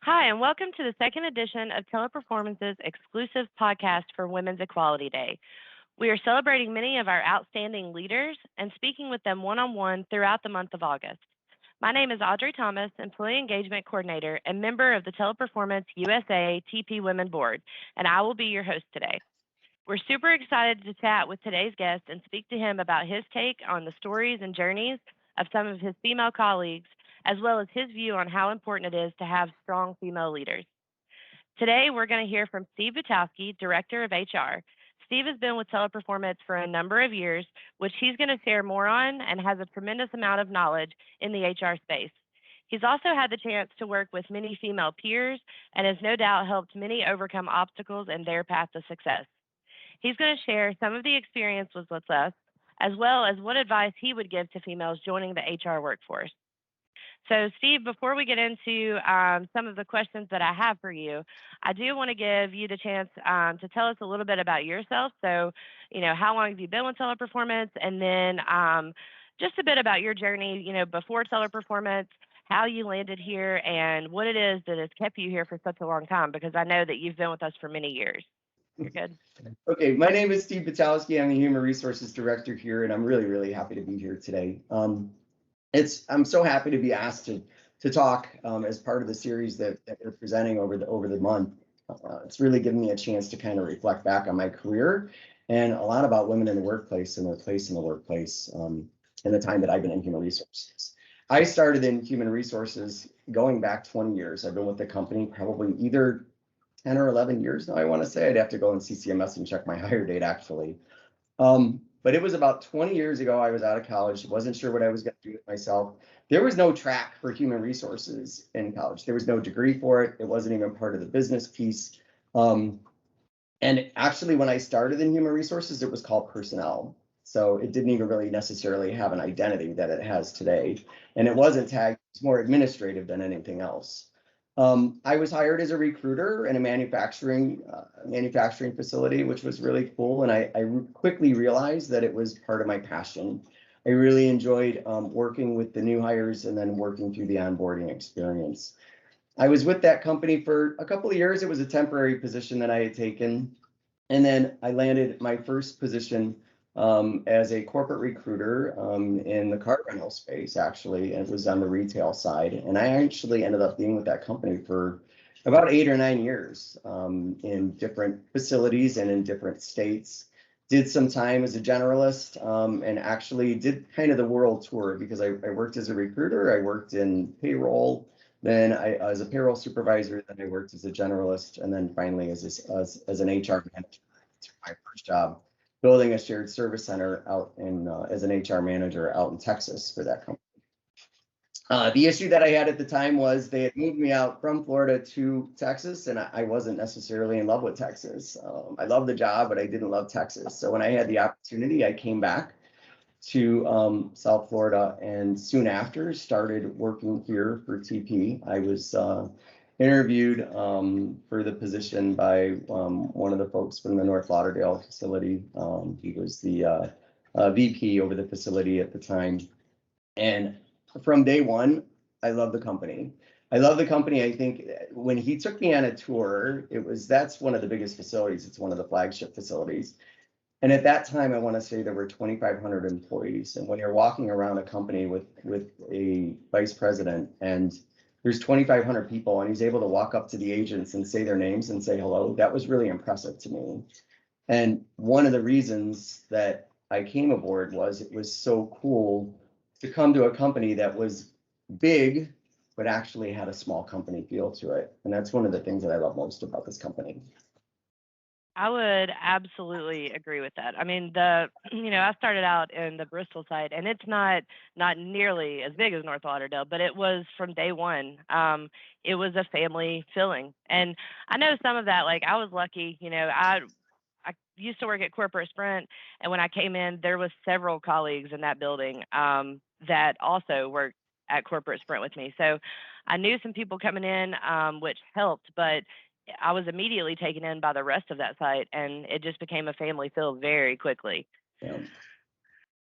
Hi, and welcome to the second edition of Teleperformance's exclusive podcast for Women's Equality Day. We are celebrating many of our outstanding leaders and speaking with them one on one throughout the month of August. My name is Audrey Thomas, Employee Engagement Coordinator and member of the Teleperformance USA TP Women Board, and I will be your host today. We're super excited to chat with today's guest and speak to him about his take on the stories and journeys of some of his female colleagues, as well as his view on how important it is to have strong female leaders. Today, we're going to hear from Steve Butowski, Director of HR. Steve has been with Teleperformance for a number of years, which he's going to share more on and has a tremendous amount of knowledge in the HR space. He's also had the chance to work with many female peers and has no doubt helped many overcome obstacles in their path to success. He's going to share some of the experiences with us, as well as what advice he would give to females joining the HR workforce. So, Steve, before we get into some of the questions that I have for you, I do want to give you the chance to tell us a little bit about yourself. So, how long have you been with Teleperformance? And then just a bit about your journey, before Teleperformance, how you landed here, and what it is that has kept you here for such a long time, because I know that you've been with us for many years. You're good. Okay, my name is Steve Butowski. I'm the Human Resources Director here, and I'm really, really happy to be here today. I'm so happy to be asked to talk as part of the series that we're presenting over the month. It's really given me a chance to kind of reflect back on my career and a lot about women in the workplace and their place in the workplace in the time that I've been in human resources. I started in human resources going back 20 years. I've been with the company probably either 10 or 11 years now, I want to say. I'd have to go in CCMS and check my hire date, actually. But it was about 20 years ago. I was out of college, wasn't sure what I was going to do with myself. There was no track for human resources in college. There was no degree for it. It wasn't even part of the business piece. Um, and actually, when I started in human resources, it was called personnel. So it didn't even really necessarily have an identity that it has today. And it wasn't tagged, it's more administrative than anything else. I was hired as a recruiter in a manufacturing facility, which was really cool. And I quickly realized that it was part of my passion. I really enjoyed working with the new hires and then working through the onboarding experience. I was with that company for a couple of years. It was a temporary position that I had taken. And then I landed my first position as a corporate recruiter in the car rental space, actually. And it was on the retail side. And I actually ended up being with that company for about 8 or 9 years in different facilities and in different states. Did some time as a generalist and actually did kind of the world tour because I worked as a recruiter, I worked in payroll. Then I as a payroll supervisor, then I worked as a generalist, and then finally as an HR manager. It's my first job building a shared service center out in as an HR manager out in Texas for that company. The issue that I had at the time was they had moved me out from Florida to Texas, and I wasn't necessarily in love with Texas. I loved the job, but I didn't love Texas. So when I had the opportunity, I came back to South Florida, and soon after started working here for TP. I was interviewed for the position by one of the folks from the North Lauderdale facility. He was the VP over the facility at the time. And from day one, I love the company. I love the company. I think when he took me on a tour, that's one of the biggest facilities. It's one of the flagship facilities. And at that time, I want to say there were 2,500 employees. And when you're walking around a company with a vice president and there's 2,500 people and he's able to walk up to the agents and say their names and say hello, that was really impressive to me. And one of the reasons that I came aboard was it was so cool to come to a company that was big, but actually had a small company feel to it. And that's one of the things that I love most about this company. I would absolutely agree with that. I mean, I started out in the Bristol site, and it's not nearly as big as North Lauderdale, but it was from day one. It was a family feeling, and I know some of that. Like I was lucky, I used to work at Corporate Sprint, and when I came in, there was several colleagues in that building that also worked at Corporate Sprint with me. So I knew some people coming in, which helped, but I was immediately taken in by the rest of that site, and it just became a family feel very quickly. Yeah.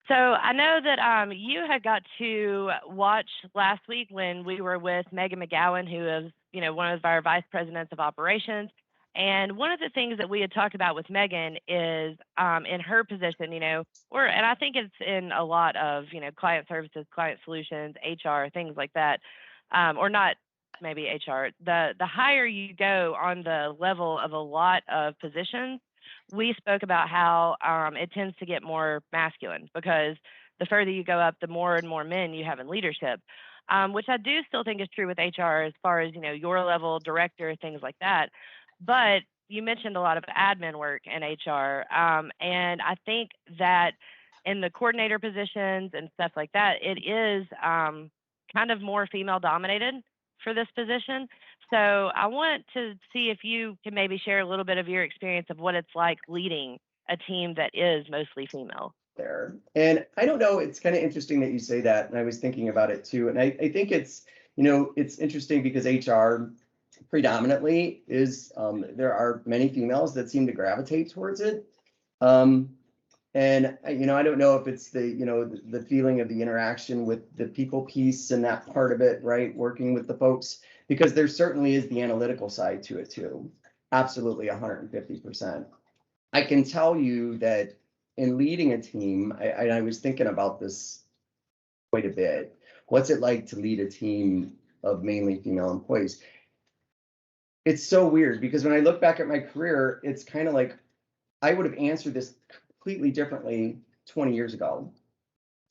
So I know that you had got to watch last week when we were with Megan McGowan, who is, one of our vice presidents of operations. And one of the things that we had talked about with Megan is in her position, and I think it's in a lot of, client services, client solutions, HR, things like that, or not maybe HR. The higher you go on the level of a lot of positions, we spoke about how it tends to get more masculine because the further you go up, the more and more men you have in leadership, which I do still think is true with HR as far as, your level, director, things like that. But you mentioned a lot of admin work in HR. And I think that in the coordinator positions and stuff like that, it is kind of more female dominated for this position. So I want to see if you can maybe share a little bit of your experience of what it's like leading a team that is mostly female. There. And I don't know, it's kind of interesting that you say that. And I was thinking about it too. And I think it's interesting because HR predominantly is, there are many females that seem to gravitate towards it. And I don't know if it's the feeling of the interaction with the people piece and that part of it, right? Working with the folks, because there certainly is the analytical side to it too. Absolutely 150%. I can tell you that in leading a team, I was thinking about this quite a bit. What's it like to lead a team of mainly female employees? It's so weird because when I look back at my career, it's kind of like I would have answered this completely differently 20 years ago.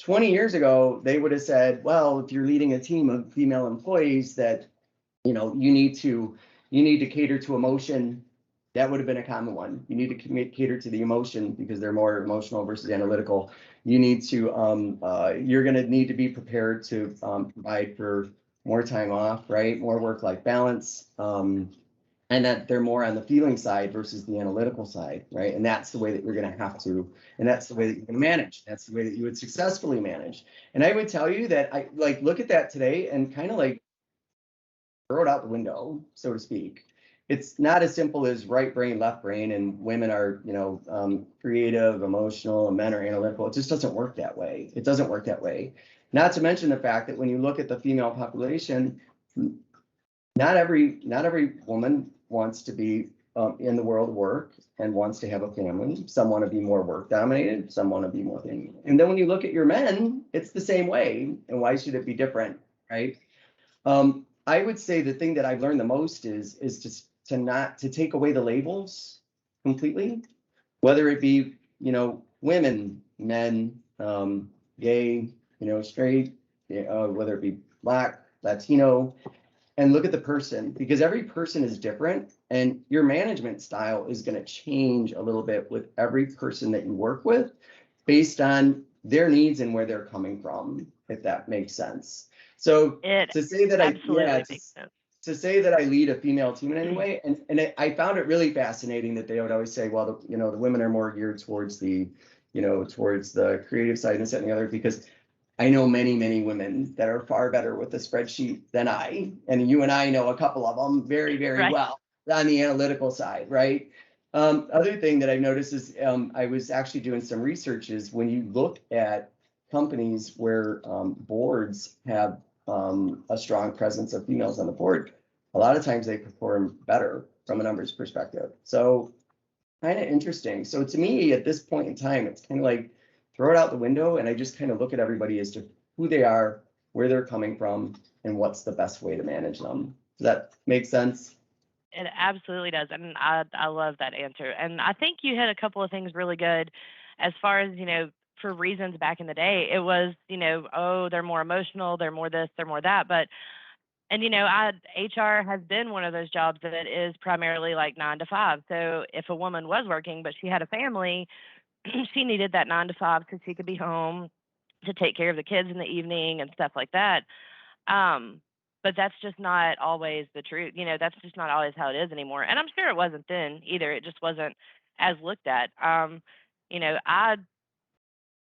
20 years ago, they would have said, well, if you're leading a team of female employees that, you need to cater to emotion. That would have been a common one. You need to cater to the emotion because they're more emotional versus analytical. You need to, you're going to need to be prepared to provide for more time off, right? More work-life balance. And that they're more on the feeling side versus the analytical side, right? And that's the way that you're going to have to, and that's the way that you're going to manage. That's the way that you would successfully manage. And I would tell you that I look at that today and kind of throw it out the window, so to speak. It's not as simple as right brain, left brain, and women are, creative, emotional, and men are analytical. It just doesn't work that way. It doesn't work that way. Not to mention the fact that when you look at the female population, not every woman wants to be in the world of work and wants to have a family. Some want to be more work dominated. Some want to be more thing. And then when you look at your men, it's the same way. And why should it be different, right? I would say the thing that I've learned the most is just to take away the labels completely, whether it be, women, men, gay, straight, whether it be Black, Latino, and look at the person because every person is different and your management style is going to change a little bit with every person that you work with based on their needs and where they're coming from, if that makes sense. So It to say that absolutely makes sense. to say that I lead a female team in any way, and I found it really fascinating that they would always say, well, the women are more geared towards the, towards the creative side and this and the other, because I know many, many women that are far better with the spreadsheet than I, and you and I know a couple of them very, very Right. well on the analytical side, right? Other thing that I've noticed is I was actually doing some research is when you look at companies where boards have a strong presence of females on the board, a lot of times they perform better from a numbers perspective. So kind of interesting. So to me, at this point in time, it's kind of like throw it out the window, and I just kind of look at everybody as to who they are, where they're coming from, and what's the best way to manage them. Does that make sense? It absolutely does. And I love that answer. And I think you hit a couple of things really good as far as, for reasons back in the day. It was, oh, they're more emotional, they're more this, they're more that. But and HR has been one of those jobs that is primarily like 9 to 5. So if a woman was working but she had a family, she needed that 9 to 5 so she could be home to take care of the kids in the evening and stuff like that. But that's just not always the truth. That's just not always how it is anymore. And I'm sure it wasn't then either. It just wasn't as looked at. I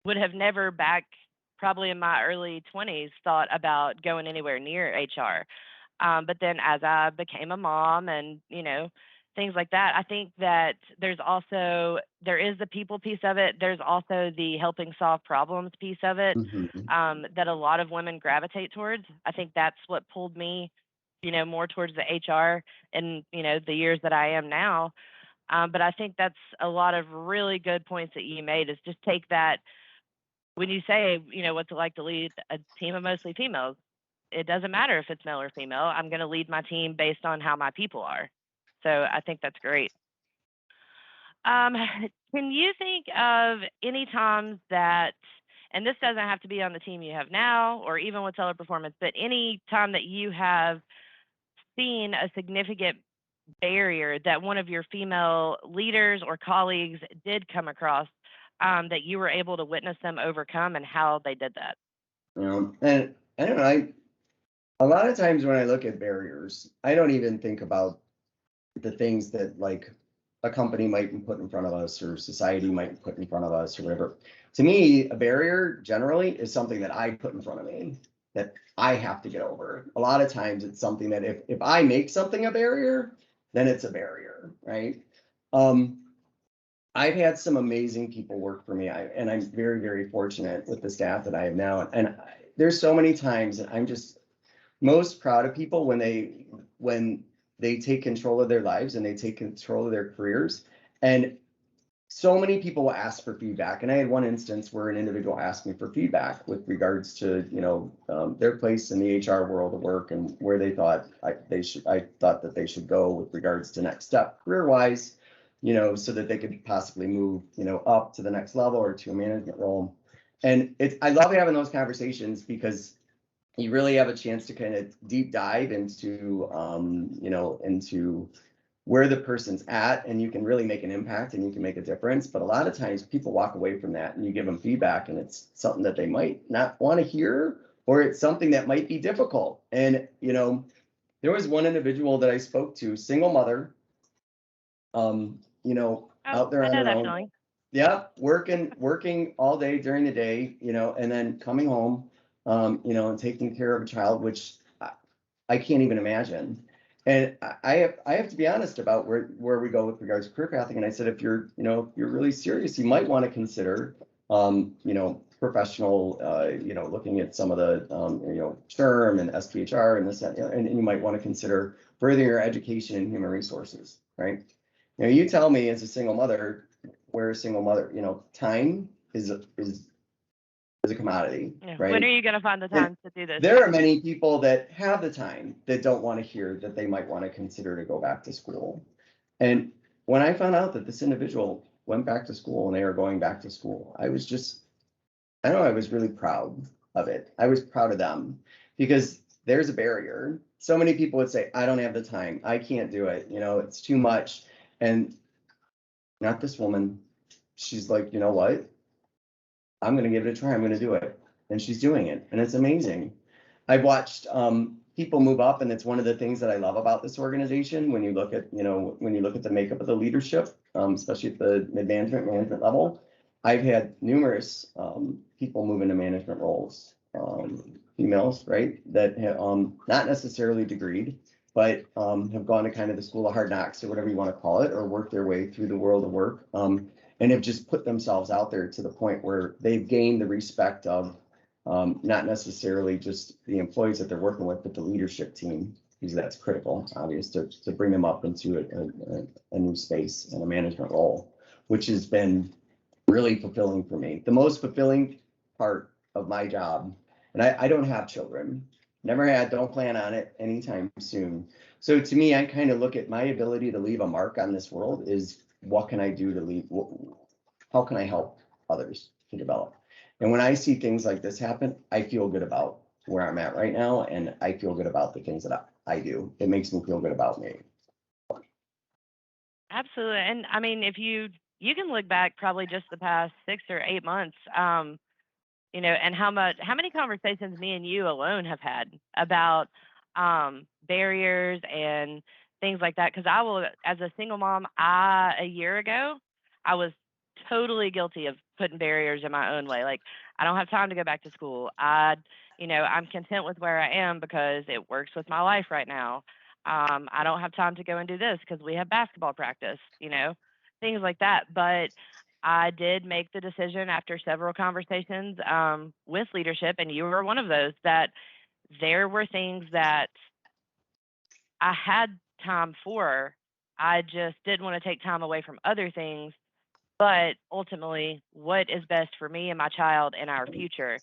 would have never back probably in my early 20s thought about going anywhere near HR. But then as I became a mom and, things like that. I think that there is the people piece of it. There's also the helping solve problems piece of it, Mhm. that a lot of women gravitate towards. I think that's what pulled me, more towards the HR and, the years that I am now. But I think that's a lot of really good points that you made, is just take that when you say, what's it like to lead a team of mostly females? It doesn't matter if it's male or female. I'm going to lead my team based on how my people are. So I think that's great. Um, can you think of any times that, and this doesn't have to be on the team you have now or even with Teleperformance, but any time that you have seen a significant barrier that one of your female leaders or colleagues did come across, that you were able to witness them overcome and how they did that? And I don't know, a lot of times when I look at barriers, I don't even think about the things that like a company might put in front of us or society might put in front of us or whatever. To me, a barrier generally is something that I put in front of me that I have to get over. A lot of times it's something that if I make something a barrier, then it's a barrier, right? Um, I've had some amazing people work for me, and I'm very, very fortunate with the staff that I have now. And there's so many times that I'm just most proud of people when they take control of their lives and they take control of their careers. And so many people will ask for feedback. And I had one instance where an individual asked me for feedback with regards to, their place in the HR world of work and where they thought I thought that they should go with regards to next step career wise, so that they could possibly move, up to the next level or to a management role. And I love having those conversations because you really have a chance to kind of deep dive into, into where the person's at, and you can really make an impact and you can make a difference. But a lot of times people walk away from that and you give them feedback and it's something that they might not want to hear, or it's something that might be difficult. And, there was one individual that I spoke to, single mother, Oh, out there I on know their that own. feeling. Yeah, working all day during the day, and then coming home, and taking care of a child, which I can't even imagine. And I have to be honest about where we go with regards to career pathing. And I said, if you're really serious, you might want to consider, professional, looking at some of the, SHRM and SPHR and this, and you might want to consider furthering your education in human resources, right? You tell me as a single mother, where a single mother, time is a commodity, Yeah. When are right? you going to find the And time to do this? there are many people that have the time that don't want to hear that they might want to consider to go back to school. And when I found out that this individual went back to school and they were going back to school, I was really proud of it. I was proud of them because there's a barrier. So many people would say, I don't have the time. I can't do it. It's too much. And not this woman. She's like, you know what? I'm going to give it a try. I'm going to do it. And she's doing it. And it's amazing. I've watched people move up, and it's one of the things that I love about this organization. When you look at, the makeup of the leadership, especially at the management level, I've had numerous people move into management roles, females, right, that have not necessarily degreed, but have gone to kind of the school of hard knocks or whatever you want to call it, or worked their way through the world of work, and have just put themselves out there to the point where they've gained the respect of not necessarily just the employees that they're working with, but the leadership team, because that's critical, obvious, to bring them up into a new space and a management role, which has been really fulfilling for me. The most fulfilling part of my job, and I don't have children, never had, don't plan on it anytime soon. So to me, I kind of look at my ability to leave a mark on this world is what can I do to leave, how can I help others to develop? And when I see things like this happen, I feel good about where I'm at right now, and I feel good about the things that I do. It makes me feel good about me. Absolutely. And I mean, if you can look back probably just the past 6 or 8 months, and how many conversations me and you alone have had about barriers and things like that. Because as a single mom, a year ago, I was totally guilty of putting barriers in my own way. Like, I don't have time to go back to school. I'm content with where I am because it works with my life right now. I don't have time to go and do this because we have basketball practice, things like that. But I did make the decision after several conversations with leadership, and you were one of those, that there were things that I had time for. I just didn't want to take time away from other things, but ultimately, what is best for me and my child and our future?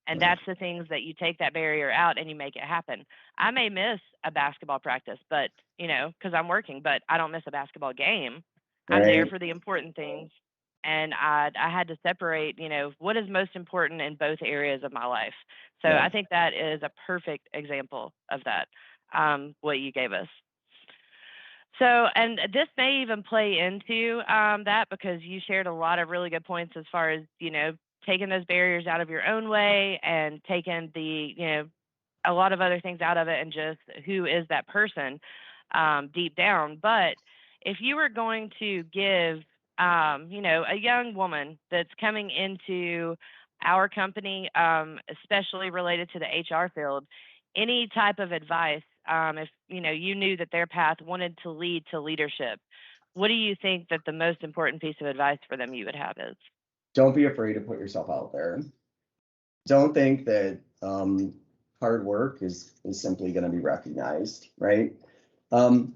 And Right. that's the things that you take that barrier out and you make it happen. I may miss a basketball practice, but, because I'm working, but I don't miss a basketball game. I'm there Right. for the important things. And I had to separate, what is most important in both areas of my life. So Yeah. I think that is a perfect example of that, what you gave us. So, and this may even play into that, because you shared a lot of really good points as far as, taking those barriers out of your own way and taking a lot of other things out of it, and just who is that person deep down. But if you were going to give, a young woman that's coming into our company, especially related to the HR field, any type of advice, if you knew that their path wanted to lead to leadership, what do you think that the most important piece of advice for them you would have is? Don't be afraid to put yourself out there. Don't think that hard work is simply going to be recognized, right?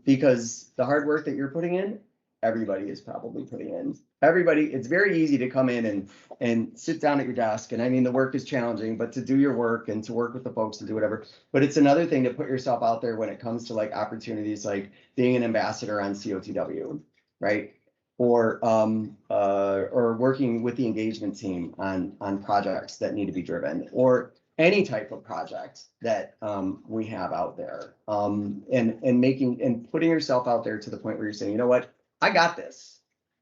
Because the hard work that you're putting in, everybody is probably putting in. Everybody, it's very easy to come in and sit down at your desk. And I mean, the work is challenging, but to do your work and to work with the folks and do whatever. But it's another thing to put yourself out there when it comes to like opportunities like being an ambassador on COTW, right? Or working with the engagement team on projects that need to be driven, or any type of project that we have out there, and making and putting yourself out there to the point where you're saying, you know what, I got this.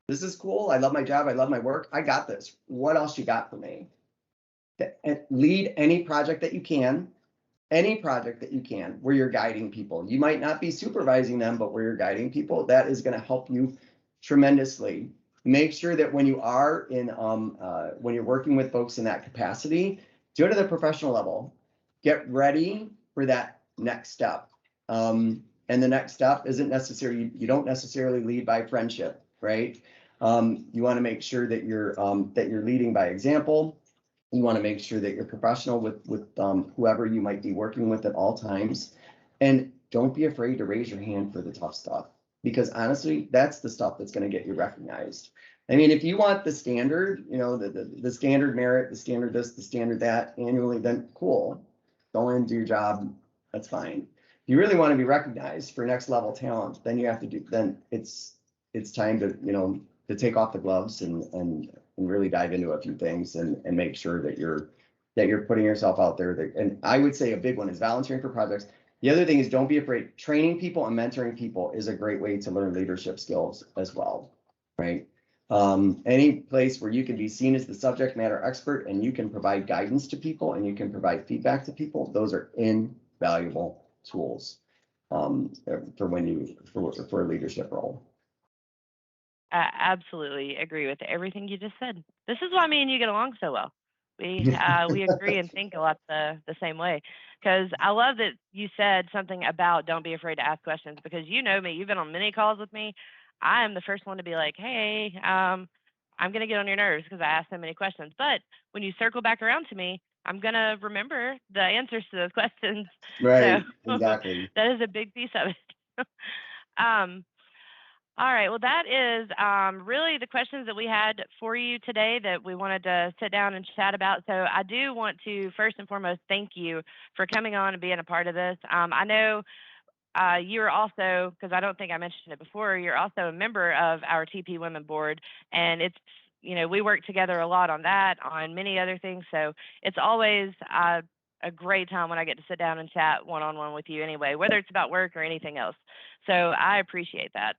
This is cool. I love my job. I love my work. I got this. What else you got for me? And lead any project that you can. Any project that you can, where you're guiding people. You might not be supervising them, but where you're guiding people, that is going to help you tremendously. Make sure that when you are when you're working with folks in that capacity, do it at the professional level. Get ready for that next step. And the next step isn't necessarily, you don't necessarily lead by friendship, right? You want to make sure that you're leading by example. You want to make sure that you're professional with whoever you might be working with at all times. And don't be afraid to raise your hand for the tough stuff, because honestly, that's the stuff that's going to get you recognized. I mean, if you want the standard, the standard merit, the standard this, the standard that annually, then cool. Go in and do your job. That's fine. If you really want to be recognized for next level talent, then you have to then it's time to take off the gloves and really dive into a few things and make sure that you're putting yourself out there. And I would say a big one is volunteering for projects. The other thing is, don't be afraid. Training people and mentoring people is a great way to learn leadership skills as well, right? Any place where you can be seen as the subject matter expert and you can provide guidance to people and you can provide feedback to people, those are invaluable tools for a leadership role. I absolutely agree with everything you just said. This is why me and you get along so well. We agree and think a lot the same way. Because I love that you said something about don't be afraid to ask questions, because you know me, you've been on many calls with me. I am the first one to be like, hey, I'm gonna get on your nerves because I asked so many questions. But when you circle back around to me, I'm gonna remember the answers to those questions. So Right, exactly. that is a big piece of it. um, all right. Well, that is really the questions that we had for you today that we wanted to sit down and chat about. So I do want to first and foremost thank you for coming on and being a part of this. I know you're also, because I don't think I mentioned it before, you're also a member of our TP Women Board, and it's we work together a lot on that, on many other things. So it's always a great time when I get to sit down and chat one-on-one with you anyway, whether it's about work or anything else. So I appreciate that.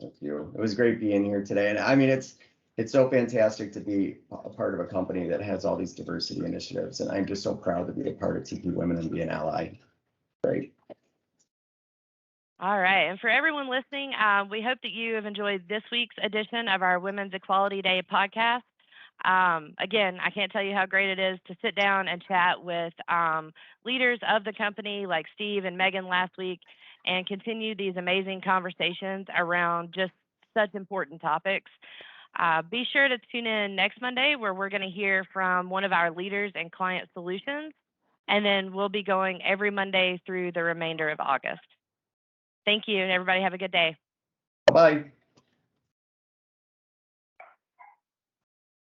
Thank you. It was great being here today. And I mean, it's so fantastic to be a part of a company that has all these diversity initiatives. And I'm just so proud to be a part of TP Women and be an ally. Great. All right. And for everyone listening, we hope that you have enjoyed this week's edition of our Women's Equality Day podcast. Again, I can't tell you how great it is to sit down and chat with leaders of the company like Steve and Megan last week. and continue these amazing conversations around just such important topics. Be sure to tune in next Monday where we're going to hear from one of our leaders in client solutions, and then we'll be going every Monday through the remainder of August. Thank you, and everybody have a good day. Bye-bye.